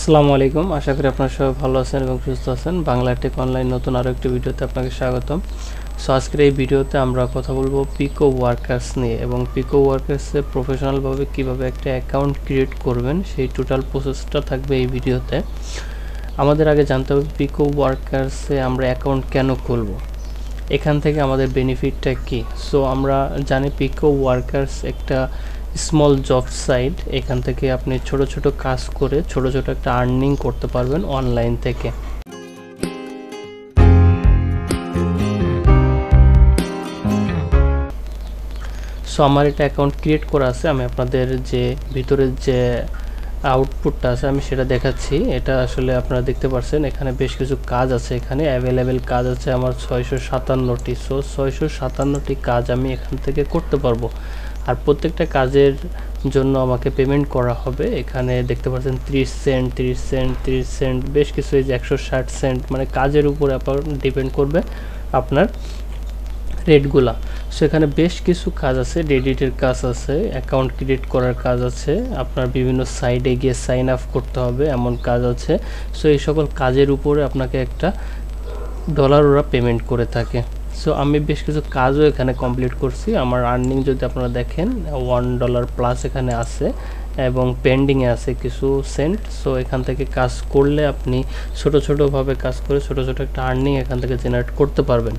আসসালামু আলাইকুম, আশা করি আপনারা সবাই ভালো আছেন এবং সুস্থ আছেন। বাংলা টেক অনলাইন নতুন আরও একটি ভিডিওতে আপনাকে স্বাগতম। সো আজকের এই ভিডিওতে আমরা কথা বলবো পিকো ওয়ার্কার্স নিয়ে এবং পিকো ওয়ার্কার্সে প্রফেশনালভাবে কিভাবে একটা অ্যাকাউন্ট ক্রিয়েট করবেন সেই টোটাল প্রসেসটা থাকবে এই ভিডিওতে। আমাদের আগে জানতে হবে পিকো ওয়ার্কার্সে আমরা অ্যাকাউন্ট কেন খুলব, এখান থেকে আমাদের বেনিফিটটা কি। সো আমরা জানি পিকো ওয়ার্কার্স একটা স্মল জব সাইট, এখান থেকে আপনি ছোট ছোট কাজ করে ছোট ছোট একটা আর্নিং করতে পারবেন অনলাইন থেকে। সো আমার এটা অ্যাকাউন্ট ক্রিয়েট করা আছে, আমি আপনাদের যে ভিতরের যে আউটপুটটা আছে আমি সেটা দেখাচ্ছি। এটা আসলে আপনারা দেখতে পাচ্ছেন এখানে বেশ কিছু কাজ আছে, এখানে অ্যাভেলেবেল কাজ আছে আমার 657টি। সো 657টি কাজ আমি এখান থেকে করতে পারবো, আর প্রত্যেকটা কাজের জন্য আমাকে পেমেন্ট করা হবে। এখানে দেখতে পাচ্ছেন 30 সেন্ট 30 সেন্ট 30 সেন্ট বেশ কিছু, এই যে 160 সেন্ট, মানে কাজের উপরে আপনার ডিপেন্ড করবে আপনার রেটগুলা। সো এখানে বেশ কিছু কাজ আছে, এডিটের কাজ আছে, অ্যাকাউন্ট ক্রিয়েট করার কাজ আছে, আপনার বিভিন্ন সাইটে গিয়ে সাইন আপ করতে হবে এমন কাজ আছে। সো এই সকল কাজের উপরে আপনাকে একটা ডলার ওরা পেমেন্ট করে থাকে। সো আমি বেশ কিছু কাজও এখানে কমপ্লিট করছি। আমার আর্নিং যদি আপনারা দেখেন $1 প্লাস এখানে আছে এবং পেন্ডিংয়ে আছে কিছু সেন্ট। সো এখান থেকে কাজ করলে আপনি ছোট ছোটোভাবে কাজ করে ছোট ছোট একটা আর্নিং এখান থেকে জেনারেট করতে পারবেন।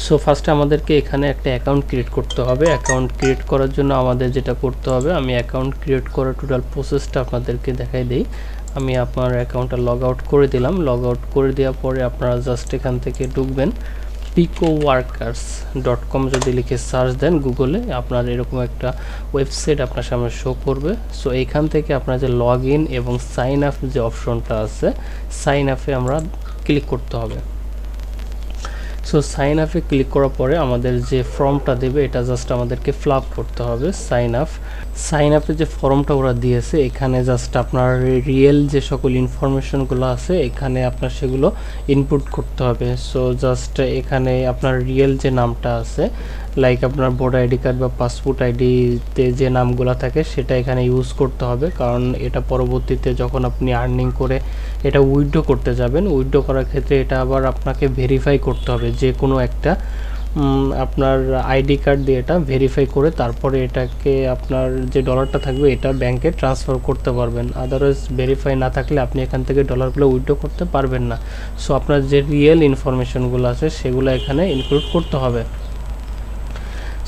সো ফার্স্টে আমাদেরকে এখানে একটা অ্যাকাউন্ট ক্রিয়েট করতে হবে। অ্যাকাউন্ট ক্রিয়েট করার জন্য আমাদের যেটা করতে হবে, আমি অ্যাকাউন্ট ক্রিয়েট করার টোটাল প্রসেসটা আপনাদেরকে দেখাই দিই। আমি আপনার অ্যাকাউন্টটা লগ আউট করে দিলাম। লগ আউট করে দেওয়ার পরে আপনারা জাস্ট এখান থেকে ঢুকবেন, picoworkers.com যদি লিখে সার্চ দেন গুগলে, আপনার এরকম একটা ওয়েবসাইট আপনার সামনে শো করবে। সো এইখান থেকে আপনার যে লগ ইন এবং সাইন আপ যে অপশনটা আছে, সাইন আপে আমরা ক্লিক করতে হবে। সো সাইন আপে ক্লিক করার পরে আমাদের যে ফর্মটা দেবে এটা জাস্ট আমাদেরকে ফিল আপ করতে হবে। সাইন আপে যে ফর্মটা ওরা দিয়েছে এখানে জাস্ট আপনার রিয়েল যে সকল ইনফরমেশনগুলো আছে এখানে আপনার সেগুলো ইনপুট করতে হবে। সো জাস্ট এখানে আপনার রিয়েল যে নামটা আছে, লাইক আপনার ভোটার আইডি কার্ড বা পাসপোর্ট আইডিতে যে নামগুলো থাকে সেটা এখানে ইউজ করতে হবে, কারণ এটা পরবর্তীতে যখন আপনি আর্নিং করে এটা উইথড্র করতে যাবেন, উইথড্র করার ক্ষেত্রে এটা আবার আপনাকে ভেরিফাই করতে হবে, যে কোনো একটা আপনার আইডি কার্ড দিয়ে এটা ভেরিফাই করে তারপরে এটাকে আপনার যে ডলারটা থাকবে এটা ব্যাংকে ট্রান্সফার করতে পারবেন। আদারওয়াইজ ভেরিফাই না থাকলে আপনি এখান থেকে ডলারগুলো উইথড্র করতে পারবেন না। সো আপনার যে রিয়েল ইনফরমেশনগুলো আছে সেগুলো এখানে ইনক্লুড করতে হবে।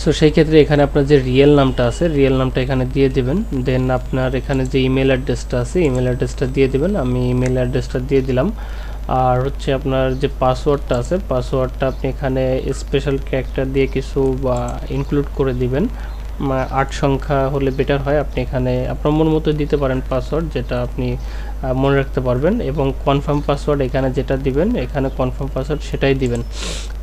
সো সেই ক্ষেত্রে এখানে আপনার যে রিয়েল নামটা আছে রিয়েল নামটা এখানে দিয়ে দিবেন। দেন আপনার এখানে যে ইমেল অ্যাড্রেসটা আছে ইমেল অ্যাড্রেসটা দিয়ে দিবেন। আমি ইমেল অ্যাড্রেসটা দিয়ে দিলাম। আর হচ্ছে আপনার যে পাসওয়ার্ডটা আছে পাসওয়ার্ডটা আপনি এখানে স্পেশাল ক্যারেক্টার দিয়ে কিছু বা ইনক্লুড করে দিবেন, 8 সংখ্যা হলে বেটার হয়। আপনি এখানে আপনার মন মতো দিতে পারেন পাসওয়ার্ড, যেটা আপনি মনে রাখতে পারবেন, এবং কনফার্ম পাসওয়ার্ড এখানে যেটা দিবেন এখানে কনফার্ম পাসওয়ার্ড সেটাই দিবেন।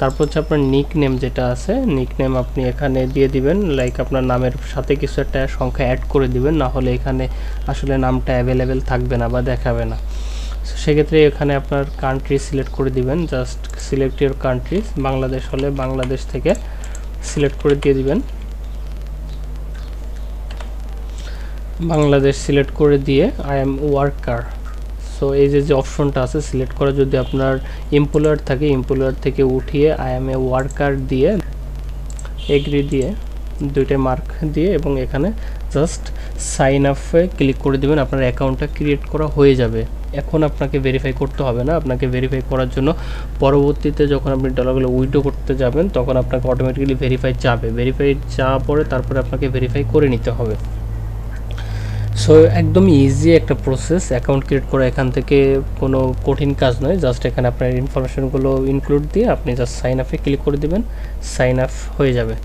তারপর হচ্ছে আপনার নিক নেম যেটা আছে নিক নেম আপনি এখানে দিয়ে দিবেন, লাইক আপনার নামের সাথে কিছু একটা সংখ্যা অ্যাড করে দিবেন, না হলে এখানে আসলে নামটা অ্যাভেলেবেল থাকবে না বা দেখাবে না। সেক্ষেত্রে এখানে আপনার কান্ট্রি সিলেক্ট করে দিবেন, just select your countries. Bangladesh হলে বাংলাদেশ থেকে সিলেক্ট করে দিয়ে দিবেন, বাংলাদেশ সিলেক্ট করে দিয়ে আই এম ওয়ার্কার। সো এই যে অপশনটা আছে সিলেক্ট করা, যদি আপনার এমপ্লয়ার থাকে এমপ্লয়ার থেকে উঠিয়ে আই এম এ ওয়ার্কার দিয়ে এগ্রি দিয়ে দুইটা মার্ক দিয়ে এবং এখানে জাস্ট সাইন আপে ক্লিক করে দেবেন, আপনার অ্যাকাউন্টটা ক্রিয়েট করা হয়ে যাবে। এখন আপনাকে ভেরিফাই করতে হবে না। আপনাকে ভেরিফাই করার জন্য পরবর্তীতে যখন আপনি ডলারগুলো উইথড্র করতে যাবেন তখন আপনাকে অটোমেটিক্যালি ভেরিফাই যাবে, ভেরিফাই যাওয়ার পরে তারপরে আপনাকে ভেরিফাই করে নিতে হবে। সো একদম ইজি একটা প্রসেস অ্যাকাউন্ট ক্রিয়েট করা, এখান থেকে কোনো কঠিন কাজ নয়। জাস্ট এখানে আপনার ইনফরমেশনগুলো ইনক্লুড দিয়ে আপনি জাস্ট সাইন আপে ক্লিক করে দেবেন, সাইন আপ হয়ে যাবে।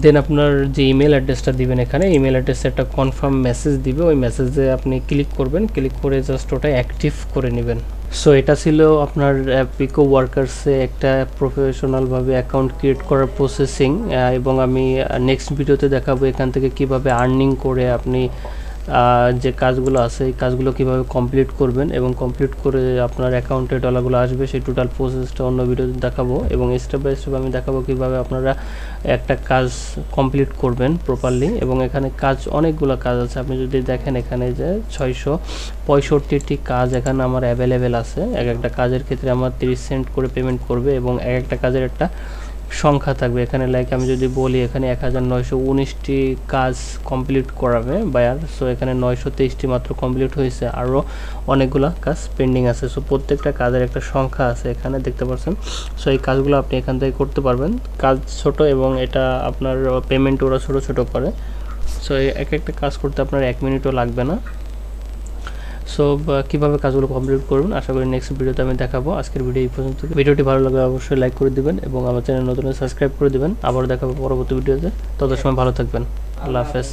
দেন আপনার যে ইমেল অ্যাড্রেসটা দিবেন এখানে ইমেল অ্যাড্রেসে একটা কনফার্ম মেসেজ দিবে, ওই মেসেজে আপনি ক্লিক করবেন, ক্লিক করে জাস্ট ওটা অ্যাক্টিভ করে নেবেন। সো এটা ছিল আপনার পিকো ওয়ার্কার্সে একটা প্রফেশনালভাবে অ্যাকাউন্ট ক্রিয়েট করার প্রসেসিং, এবং আমি নেক্সট ভিডিওতে দেখাবো এখান থেকে কিভাবে আর্নিং করে আপনি যে কাজগুলো আছে এই কাজগুলো কীভাবে কমপ্লিট করবেন এবং কমপ্লিট করে আপনার অ্যাকাউন্টে ডলারগুলো আসবে সেই টোটাল প্রসেসটা অন্য ভিডিওতে দেখাবো, এবং স্টেপ বাই স্টেপ আমি দেখাবো কীভাবে আপনারা একটা কাজ কমপ্লিট করবেন প্রপারলি। এবং এখানে কাজ অনেকগুলো কাজ আছে, আপনি যদি দেখেন এখানে যে 665টি কাজ এখানে আমার অ্যাভেলেবেল আছে। এক একটা কাজের ক্ষেত্রে আমার 30 সেন্ট করে পেমেন্ট করবে এবং এক একটা কাজের একটা সংখ্যা থাকবে। এখানে লাইক আমি যদি বলি এখানে 1919টি কাজ কমপ্লিট করাবে বায়ার, সো এখানে 923টি মাত্র কমপ্লিট হয়েছে, আরও অনেকগুলো কাজ পেন্ডিং আছে। সো প্রত্যেকটা কাজের একটা সংখ্যা আছে এখানে দেখতে পাচ্ছেন। সো এই কাজগুলো আপনি এখান থেকে করতে পারবেন। কাজ ছোট এবং এটা আপনার পেমেন্ট ওরা ছোট ছোট করে। সো এক একটা কাজ করতে আপনার 1 মিনিটও লাগবে না। সো কীভাবে কাজগুলো কমপ্লিট করবেন আশা করি নেক্সট ভিডিওতে আমি দেখাবো। আজকের ভিডিও এই পর্যন্ত। ভিডিওটি ভালো লাগলে অবশ্যই লাইক করে দিবেন এবং আমার চ্যানেল নতুন সাবস্ক্রাইব করে দিবেন। আবার দেখাবো পরবর্তী ভিডিওতে। তত সময় ভালো থাকবেন। আল্লাহ হাফেজ।